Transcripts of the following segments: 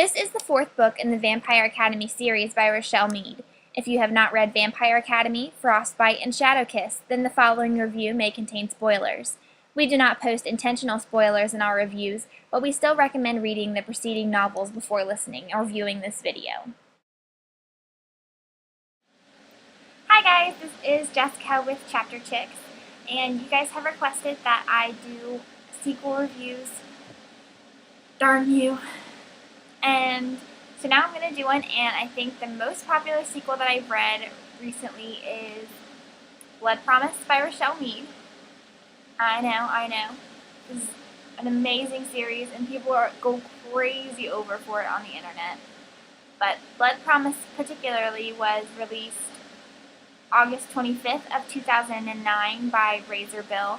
This is the fourth book in the Vampire Academy series by Richelle Mead. If you have not read Vampire Academy, Frostbite, and Shadowkiss, then the following review may contain spoilers. We do not post intentional spoilers in our reviews, but we still recommend reading the preceding novels before listening or viewing this video. Hi guys, this is Jessica with Chapter Chicks, and you guys have requested that I do sequel reviews. Darn you. And so now I'm going to do one, and I think the most popular sequel that I've read recently is Blood Promise by Richelle Mead. I know. This is an amazing series, and people go crazy over for it on the internet. But Blood Promise particularly was released August 25th of 2009 by Razor Bill.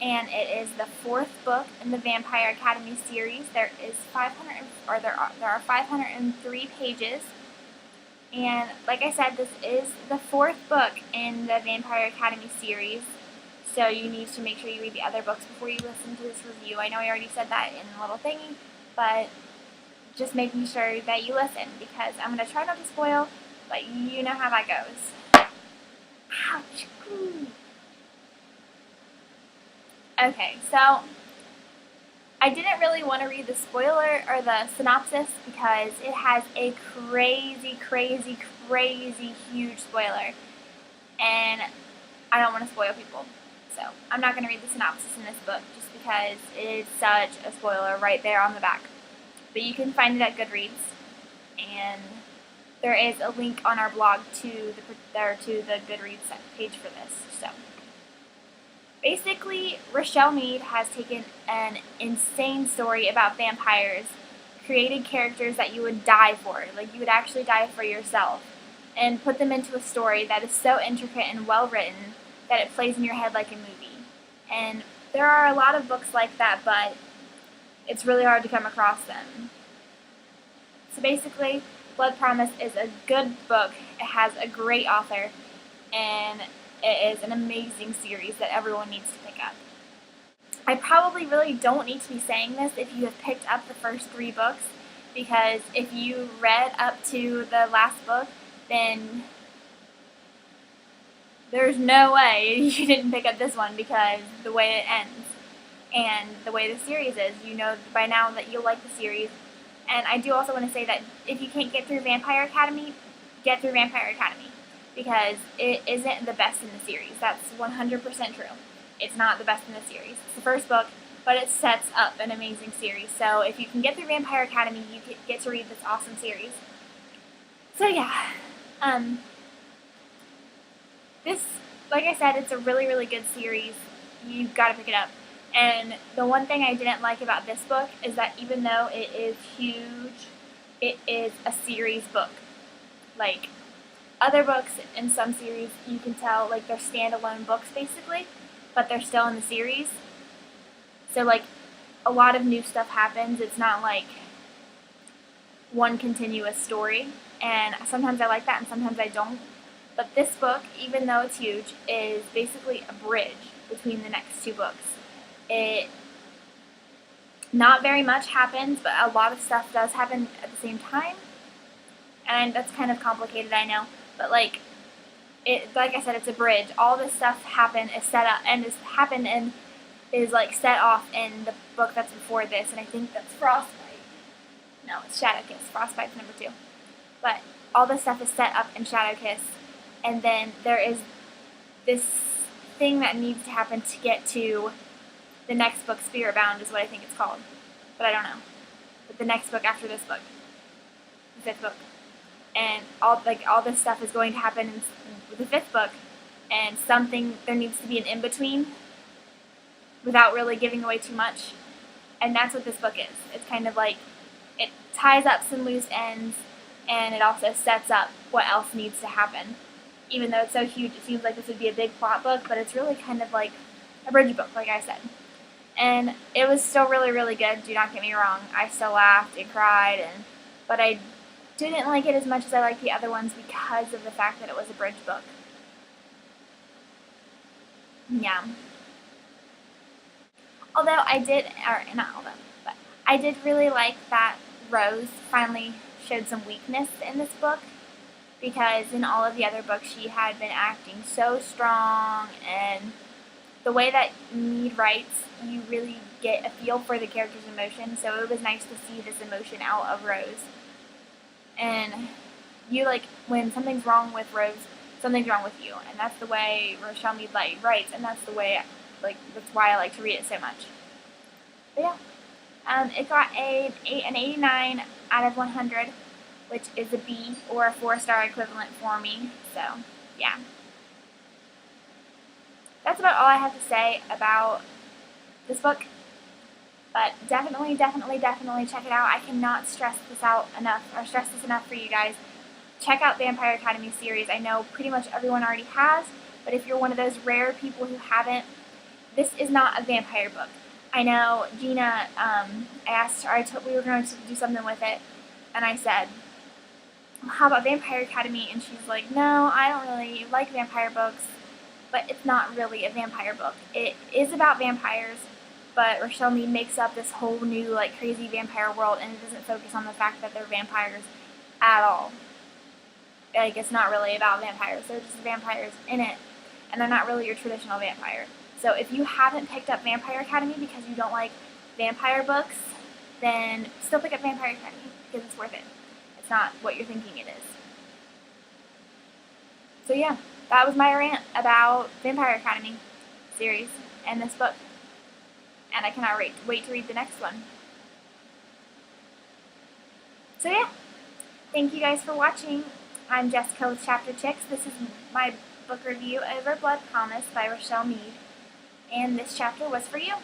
And it is the fourth book in the Vampire Academy series. There are 503 pages, and like I said, this is the fourth book in the Vampire Academy series. So you need to make sure you read the other books before you listen to this review. I know I already said that in a little thingy, but just making sure that you listen, because I'm going to try not to spoil, but you know how that goes. Ouch! Okay, so I didn't really want to read the spoiler or the synopsis because it has a crazy huge spoiler, and I don't want to spoil people. So I'm not going to read the synopsis in this book just because it is such a spoiler right there on the back. But you can find it at Goodreads, and there is a link on our blog to the Goodreads page for this. So basically, Richelle Mead has taken an insane story about vampires, created characters that you would die for, like you would actually die for yourself, and put them into a story that is so intricate and well written that it plays in your head like a movie. And there are a lot of books like that, but it's really hard to come across them. So basically, Blood Promise is a good book. It has a great author, and it is an amazing series that everyone needs to pick up. I probably really don't need to be saying this if you have picked up the first 3 books, because if you read up to the last book, then there's no way you didn't pick up this one, because the way it ends and the way the series is, you know by now that you'll like the series. And I do also want to say that if you can't get through Vampire Academy, get through Vampire Academy, because it isn't the best in the series. That's 100% true. It's not the best in the series. It's the first book, but it sets up an amazing series. So if you can get through Vampire Academy, you get to read this awesome series. So yeah, this, like I said, it's a really good series. You've got to pick it up. And the one thing I didn't like about this book is that even though it is huge, it is a series book. Like other books in some series, you can tell like they're standalone books basically, but they're still in the series. So like a lot of new stuff happens. It's not like one continuous story, and sometimes I like that and sometimes I don't. But this book, even though it's huge, is basically a bridge between the next 2 books. Not very much happens, but a lot of stuff does happen at the same time, and that's kind of complicated, I know. But like I said, it's a bridge. All this stuff is set off in the book that's before this, and I think that's Frostbite. No, it's Shadowkiss. Frostbite's number 2. But all this stuff is set up in Shadowkiss, and then there is this thing that needs to happen to get to the next book. Spiritbound is what I think it's called, but I don't know. But the next book after this book, the 5th book. And all this stuff is going to happen in the 5th book, and there needs to be an in-between without really giving away too much, and that's what this book is. It's kind of like, it ties up some loose ends, and it also sets up what else needs to happen. Even though it's so huge, it seems like this would be a big plot book, but it's really kind of like a bridge book, like I said. And it was still really good, do not get me wrong. I still laughed and cried, but I didn't like it as much as I liked the other ones because of the fact that it was a bridge book. Yeah. Although I did, or not although, but I did really like that Rose finally showed some weakness in this book, because in all of the other books she had been acting so strong, and the way that Mead writes, you really get a feel for the character's emotion, so it was nice to see this emotion out of Rose. And you, like, when something's wrong with Rose, something's wrong with you, and that's the way Richelle Mead writes, and that's the way, that's why I like to read it so much. But yeah, it got an 89 out of 100, which is a B, or a 4-star equivalent for me, so yeah. That's about all I have to say about this book, but definitely check it out. I cannot stress this enough for you guys. Check out Vampire Academy series. I know pretty much everyone already has, but if you're one of those rare people who haven't, this is not a vampire book. I know Gina, I asked her, we were going to do something with it, and I said, well, how about Vampire Academy? And she's like, no, I don't really like vampire books, but it's not really a vampire book. It is about vampires, but Richelle Mead makes up this whole new, like, crazy vampire world, and it doesn't focus on the fact that they're vampires at all. Like, it's not really about vampires. They're just vampires in it, and they're not really your traditional vampire. So if you haven't picked up Vampire Academy because you don't like vampire books, then still pick up Vampire Academy, because it's worth it. It's not what you're thinking it is. So yeah, that was my rant about Vampire Academy series and this book. And I cannot wait to read the next one. So yeah, thank you guys for watching. I'm Jessica with Chapter Chicks. This is my book review over Blood Promise by Richelle Mead. And this chapter was for you.